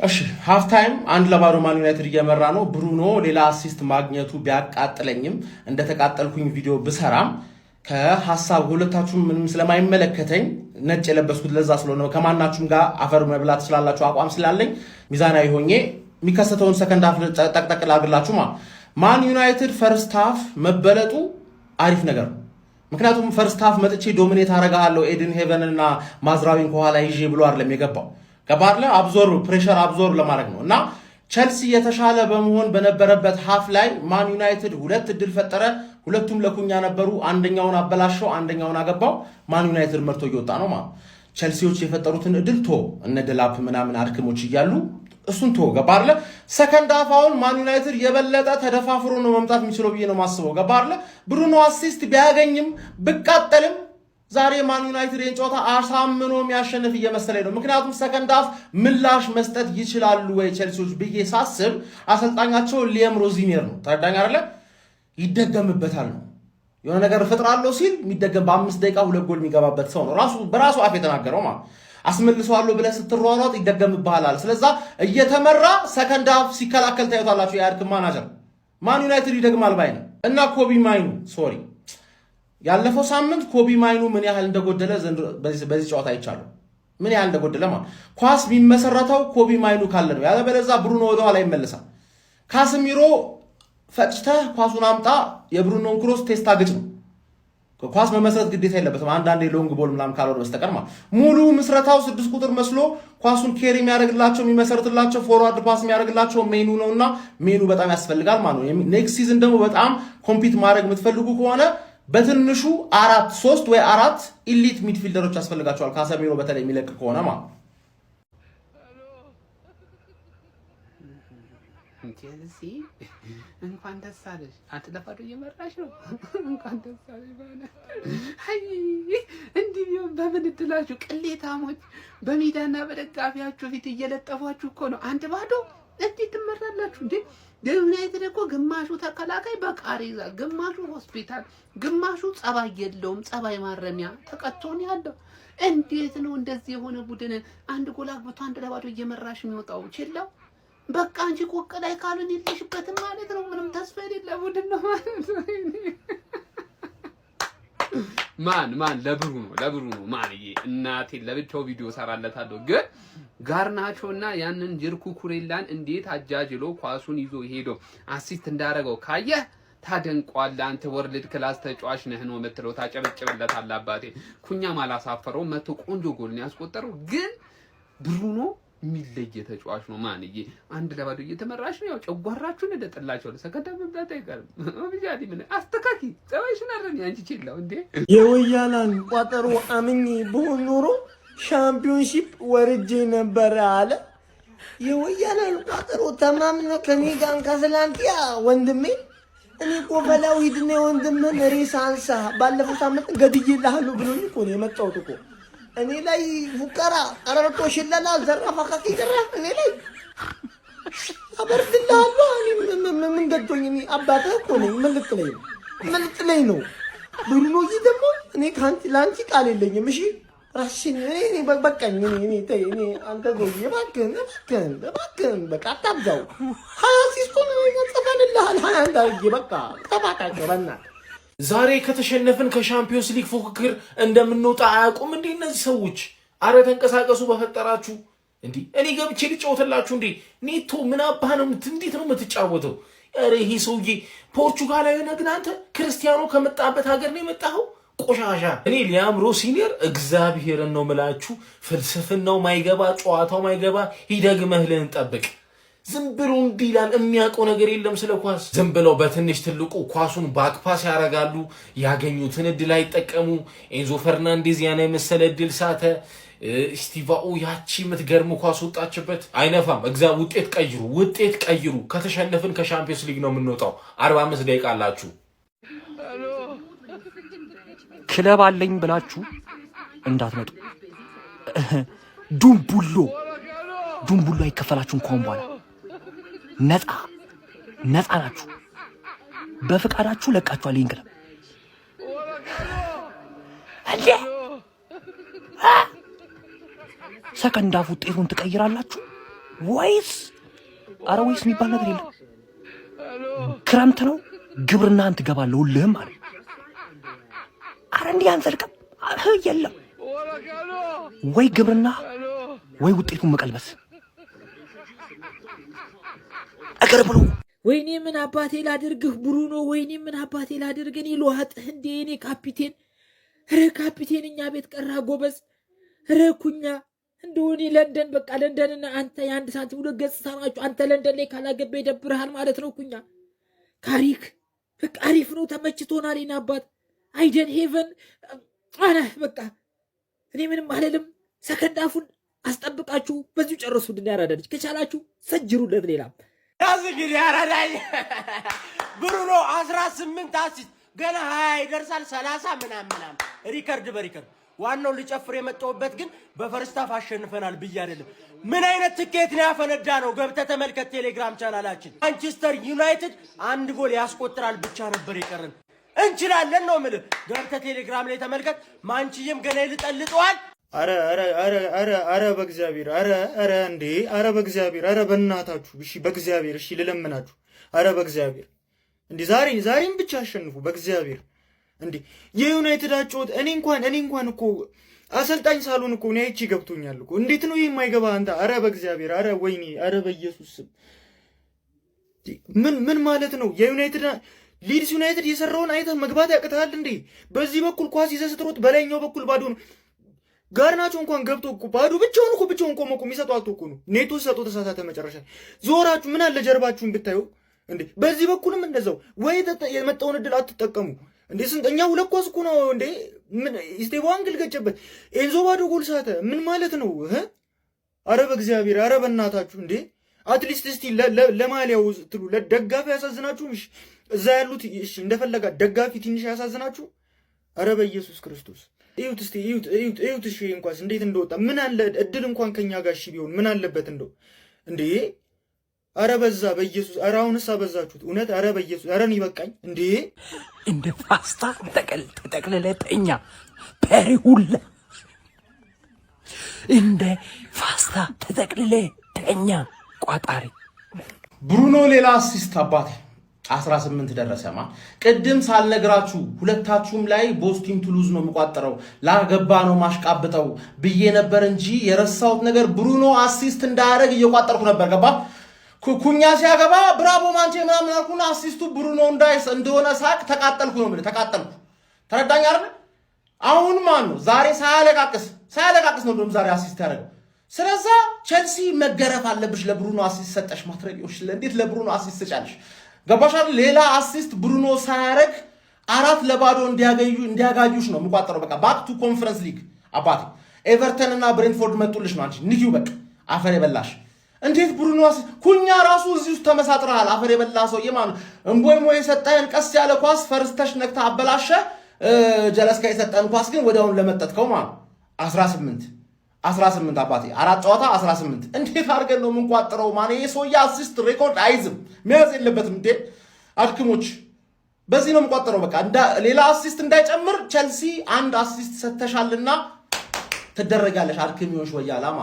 እሺ ሃፍ ታይም አንድ ለባዶ ማን ዩናይትድ እየመራ ነው። ብሩኖ ሌላ አሲስት ማግኘቱ ቢያቃጥለኝም እንደተቃጠልኩኝ ቪዲዮ ብሰራም ከሐሳብ ሁለታችሁም ምንም ስለማይመለከተኝ ነጭ የለበስኩት ለዛ ስለሆነ ከማናችሁም ጋር አፈር መብላት ስላላችሁ አቋም ስላለኝ ሚዛናዊ ሆኜ የሚከሰተውን ሰከንድ ሃፍ ጠቅጠቅ ላድርግላችሁ። ማን ዩናይትድ ፈርስት ሃፍ መበለጡ አሪፍ ነገር ነው። ምክንያቱም ፈርስት ሃፍ መጥቼ ዶሚኔት አረጋለሁ ኤድን ሄቨን እና ማዝራዊን ከኋላ ይዤ ብሎ አይደለም የገባው ከባርለ አብዞርብ ፕሬሸር አብዞርብ ለማድረግ ነው። እና ቸልሲ የተሻለ በመሆን በነበረበት ሃፍ ላይ ማን ዩናይትድ ሁለት እድል ፈጠረ። ሁለቱም ለኩኛ ነበሩ። አንደኛውን አበላሸው፣ አንደኛውን አገባው። ማን ዩናይትድ መርቶ እየወጣ ነው ማለት። ቸልሲዎች የፈጠሩትን እድል እነ ደላፕ ምናምን አድክሞች እያሉ እሱን ገባርለ ሰከንድ ሃፋውን ማን ዩናይትድ የበለጠ ተደፋፍሮ ነው መምጣት የሚችለው ብዬ ነው ማስበው። ገባርለ ብሩኖ አሲስት ቢያገኝም ብቃጠልም ዛሬ ማን ዩናይትድ የጨዋታ አሳምኖ የሚያሸንፍ እየመሰለኝ ነው። ምክንያቱም ሰከንድ ሃፍ ምላሽ መስጠት ይችላሉ ወይ ቸልሲዎች ብዬ ሳስብ አሰልጣኛቸው ሊያም ሮዚኒየር ነው። ተረዳኝ አይደለ? ይደገምበታል ነው የሆነ ነገር እፈጥራለሁ ሲል የሚደገም በ5 ደቂቃ 2 ጎል የሚገባበት ሰው ነው። በራሱ አፍ የተናገረው ማለት አስመልሰዋለሁ ብለህ ስትሯሯጥ ይደገምብሃል። ስለዚህ እየተመራ ሰከንድ ሃፍ ሲከላከል ታዩታላችሁ። የአርክ ማናጀር ማን ዩናይትድ ይደግማል ባይ ነው እና ኮቢ ማይኑ ያለፈው ሳምንት ኮቢ ማይኑ ምን ያህል እንደጎደለ በዚህ ጨዋታ አይቻለሁ። ምን ያህል እንደጎደለ ማለት ኳስ ቢመሰረተው ኮቢ ማይኑ ካለ ነው። ያለበለዚያ ብሩኖ ወደ ኋላ ይመለሳል። ካስሚሮ ፈጭተህ ኳሱን አምጣ የብሩኖን ክሮስ ቴስት አግጭ ነው። ኳስ መመስረት ግዴታ የለበትም። አንዳንዴ ሎንግ ቦል ምናምን ካልሆነ በስተቀር ማለት ሙሉ ምስረታው 6 ቁጥር መስሎ ኳሱን ኬሪ የሚያደርግላቸው የሚመሰርትላቸው ፎርዋርድ ፓስ የሚያደርግላቸው ሜኑ ነውና ሜኑ በጣም ያስፈልጋል ማለት ነው። ኔክስት ሲዝን ደግሞ በጣም ኮምፒት ማድረግ የምትፈልጉ ከሆነ በትንሹ 3 ወይ 4 ኢሊት ሚድፊልደሮች ያስፈልጋቸዋል። ካሰሚሮ በተለይ የሚለቅ ከሆነ ማለት እንኳን ደስ አለሽ። አንተ ለፋዶ እየመራሽ ነው። እንኳን ደስ አለሽ ማለት አይ እንዲህ ነው። በምን እድላችሁ ቅሌታሞች በሜዳና በደጋፊያችሁ ፊት እየለጠፏችሁ እኮ ነው። አንድ ባዶ እንዴት ትመራላችሁ እንዴ? ዩናይትድ እኮ ግማሹ ተከላካይ በቃሪዛ፣ ግማሹ ሆስፒታል፣ ግማሹ ጸባይ የለውም ጸባይ ማረሚያ ተቀጥቶን ያለው። እንዴት ነው እንደዚህ የሆነ ቡድን አንድ ጎል አግብቶ አንድ ለባዶ እየመራሽ የሚወጣው? ችላው በቃ አንቺ ቆቅ ላይ ካሉን የለሽበትም ማለት ነው። ምንም ተስፋ የሌለ ቡድን ነው ማለት ነው። ማን ለብሩኖ ማንዬ እናቴ ለብቻው ቪዲዮ ሰራለታለሁ። ግን ጋርናቾና ያንን ጅርኩ ኩሬላን እንዴት አጃጅሎ ኳሱን ይዞ ሄዶ አሲስት እንዳረገው ካየ ታደንቋል። አንተ ወርልድ ክላስ ተጫዋች ነህ ነው የምትለው። ታጨበጭበለታለህ። አባቴ ኩኛም አላሳፈረው መቶ ቆንጆ ጎል ነው ያስቆጠረው። ግን ብሩኖ የሚለየ ተጫዋች ነው። ማንዬ አንድ ለባዶ እየተመራሽ ነው። ያው ጨጓራችሁን እንደጠላቸው ለሰከንድ መብላት አይቀርም። አብጃዲ ምን አስተካኪ ጸባይሽን አረኝ አንቺ ችላው እንዴ የወያናን ቋጠሮ አምኜ በሆን ኖሮ ሻምፒዮንሺፕ ወርጄ ነበር አለ። የወያናን ቋጠሮ ተማምነው ከኔ ጋር ካስላንቲያ ወንድሜ እኔ ቆፈላው ሂድና ወንድምን ሬሳ አንሳ ባለፈው ሳምንት ገድዬልሃለሁ ብሎኝ እኮ ነው የመጣሁት እኮ እኔ ላይ ፉከራ ቀረርቶ ሽለላ ዘራፋ ከኪደራ እኔ ላይ አበርድልሃለሁ። እኔ ምን ገዶኝ? እኔ አባትህ እኮ ነኝ። ምን ልትለኝ ነው? ብሩኖ ደግሞ እኔ ለአንቺ ቃል የለኝም። እሺ ራስሽን እኔ በቃኝ። እኔ አንተ ጎዬ እባክህን በቃ አታብዛው። 20 ሲስቶን ጽፈንልሃል 21 አድርጌ በቃ ተባካቸው በእናትህ። ዛሬ ከተሸነፍን ከሻምፒዮንስ ሊግ ፉክክር እንደምንወጣ አያውቁም እንዴ እነዚህ ሰዎች? አረ ተንቀሳቀሱ በፈጠራችሁ እንዴ! እኔ ገብቼ ልጫወትላችሁ እንዴ? ኔቶ ምን አባህ ነው እንዴት ነው የምትጫወተው? አረ ይሄ ሰውዬ ፖርቹጋላዊ ነህ ግን አንተ ክርስቲያኖ ከመጣበት ሀገር ነው የመጣኸው። ቆሻሻ። እኔ ሊያም ሮሲኒየር እግዚአብሔርን ነው ምላችሁ፣ ፍልስፍናው ማይገባ ጨዋታው ማይገባ ሂደግመህ ልንጠብቅ ዝም ብሎ እንዲላል የሚያውቀው ነገር የለም ስለ ኳስ። ዝም ብለው በትንሽ ትልቁ ኳሱን ባክፓስ ያረጋሉ። ያገኙትን እድል አይጠቀሙ። ኤንዞ ፈርናንዴዝ ያነ መሰለ እድል ሳተ። ስቲቫኦ ያቺ የምትገርም ኳስ ወጣችበት። አይነፋም። ውጤት ቀይሩ። ከተሸነፍን ከሻምፒዮንስ ሊግ ነው የምንወጣው። 45 ደቂቃ አላችሁ። ክለብ አለኝ ብላችሁ እንዳትመጡ። ዱምቡሎ አይከፈላችሁም። እንኳን በኋላ ነፃ ናችሁ። በፍቃዳችሁ ለቃችኋል። ይሄን ክለብ እንዴ ሰከንድ ሃፍ ውጤቱን ትቀይራላችሁ። ወይስ አረ ወይስ የሚባል ነገር የለም። ክረምት ነው ግብርናን ትገባለህ ሁልህም አለ። አረ እንዲህ አንዘልቅም የለም ወይ ግብርና ወይ ውጤቱን መቀልበስ አገር ብሎ ወይኔ ምን አባቴ ላድርግህ ብሩኖ፣ ወይኔ ምን አባቴ ላድርግ እኔ ልዋጥህ እንዴ እኔ ካፒቴን። ኧረ ካፒቴን እኛ ቤት ቀራ ጎበዝ። ኧረ ኩኛ እንደሆነ ለንደን በቃ ለንደንና አንተ የአንድ ሳንቲም ሁለት ገጽታ ናችሁ። አንተ ለንደን ላይ ካላገባ ይደብርሃል ማለት ነው ኩኛ። ካሪክ በቃ አሪፍ ነው ተመችቶናል። የእኔ አባት አይደን ሄቨን አነ በቃ እኔ ምንም አልልም። ሰከንዳፉን አስጠብቃችሁ በዚሁ ጨርሱልን። ያራዳልች ከቻላችሁ ሰጅሩለት ሌላም ያዝ እንግዲህ ያራዳይ ብሩኖ 18 አሲስት ገና 20 ይደርሳል 30 ምናምን ሪከርድ በሪከርድ ዋናው ሊጨፍር የመጣውበት ግን በፈርስታፍ አሸንፈናል ብዬ አይደለም። ምን አይነት ትኬት ነው ያፈነዳ ነው? ገብተህ ተመልከት ቴሌግራም ቻናላችን። ማንቸስተር ዩናይትድ አንድ ጎል ያስቆጥራል ብቻ ነበር የቀረን። እንችላለን ነው የምልህ። ገብተህ ቴሌግራም ላይ ተመልከት። ማንችዬም ገና ይልጠልጠዋል። አረ በእግዚአብሔር አረ እንዴ አረ በእግዚአብሔር አረ በእናታችሁ እሺ በእግዚአብሔር እሺ ልለምናችሁ አረ በእግዚአብሔር እንዴ ዛሬም ብቻ አሸንፉ በእግዚአብሔር እንዴ የዩናይትድ አጮት እኔ እንኳን እኮ አሰልጣኝ ሳልሆን እኮ ነው አይቼ ገብቶኛል እኮ እንዴት ነው የማይገባ አንተ አረ በእግዚአብሔር አረ ወይኔ አረ በኢየሱስ ስም ምን ማለት ነው የዩናይትድ ሊድስ ዩናይትድ የሰራውን አይተህ መግባት ያቅታል እንዴ? በዚህ በኩል ኳስ ይዘህ ስትሮጥ በላይኛው በኩል ባዶ ነው። ጋርናቾ እንኳን ገብቶ እኮ ባዶ ብቻውን ቆሞ እኮ የሚሰጠው አጥቶ እኮ ነው። ኔቶ ሰጥቶ ተሳሳተ መጨረሻ ዞራችሁ ምን አለ ጀርባችሁን ብታዩ እንዴ። በዚህ በኩልም እንደዛው ወይ የመጣውን እድል አትጠቀሙ እንዴ። ስንተኛ ሁለት ኳስ እኮ ነው እንዴ። ምን ኢስቴቦ አንግል ገጨበት፣ ኤንዞ ባዶ ጎል ሳተ። ምን ማለት ነው? አረ በእግዚአብሔር አረ በእናታችሁ እንዴ አትሊስት እስቲ ለማሊያው ትሉ ለደጋፊ ያሳዝናችሁ። እሺ እዛ ያሉት እሺ እንደፈለጋ ደጋፊ ትንሽ ያሳዝናችሁ። አረ በኢየሱስ ክርስቶስ እዩት እስቲ እዩት። እሺ እንኳን እንዴት እንደወጣ ምን አለ እድል እንኳን ከኛ ጋር እሺ ቢሆን ምን አለበት እንደው እንዴ። አረ በዛ በኢየሱስ አረ አሁንስ አበዛችሁት እውነት። አረ በኢየሱስ አረ እኔ በቃኝ እንዴ። እንደ ፓስታ ተጠቅልለተኛ ፐሪሁላ እንደ ፓስታ ተጠቅልለተኛ ቋጣሪ ብሩኖ ሌላ አሲስት አባቴ 18 ደረሰማ። ቅድም ሳልነግራችሁ ሁለታችሁም ላይ ቦስቲም ቱሉዝ ነው የሚቋጠረው ላገባ ነው ማሽቃብጠው ብዬ ነበር እንጂ የረሳሁት ነገር ብሩኖ አሲስት እንዳያደርግ እየቋጠርኩ ነበር። ገባ ኩኛ ሲያገባ ብራቮ ማንቼ ምናምን አልኩና አሲስቱ ብሩኖ እንዳይስ እንደሆነ ሳቅ ተቃጠልኩ ነው ማለት ተቃጠልኩ። ተረዳኝ አይደል? አሁን ማን ነው ዛሬ ሳያለቃቅስ ነው ዛሬ አሲስት ያደረገው። ስለዛ ቼልሲ መገረፍ አለብሽ። ለብሩኖ አሲስት ሰጠሽ ማትረቂዎች እንዴት ለብሩኖ አሲስት ሰጫለሽ? ገባሽ አይደል? ሌላ አሲስት ብሩኖ ሳያረግ 4-0 እንዲያጋዩሽ ነው የሚቋጠረው። በቃ ባክ ቱ ኮንፈረንስ ሊግ አባቴ። ኤቨርተን እና ብሬንትፎርድ መጡልሽ ነው አንቺ ንኪው በቃ አፈር የበላሽ። እንዴት ብሩኖ አሲስት ኩኛ ራሱ እዚህ ውስጥ ተመሳጥረሃል። አፈር የበላ ሰውዬ ማለት እምቦይሞ የሰጠህን ቀስ ያለ ኳስ ፈርስተሽ ነክታ አበላሸ። ጀለስካ የሰጠህን ኳስ ግን ወዲያውኑ ለመጠጥከው ማለት 18 አባቴ 4 ጨዋታ 18 እንዴት አድርገን ነው የምንቋጥረው? ማን ይሄ ሰውዬ አሲስት ሬኮርድ አይዝም መያዝ የለበትም እንዴ አድክሞች። በዚህ ነው የምንቋጥረው። በቃ ሌላ አሲስት እንዳይጨምር ቼልሲ አንድ አሲስት ሰተሻልና ትደረጋለሽ። አድክሚዎች ወያላማ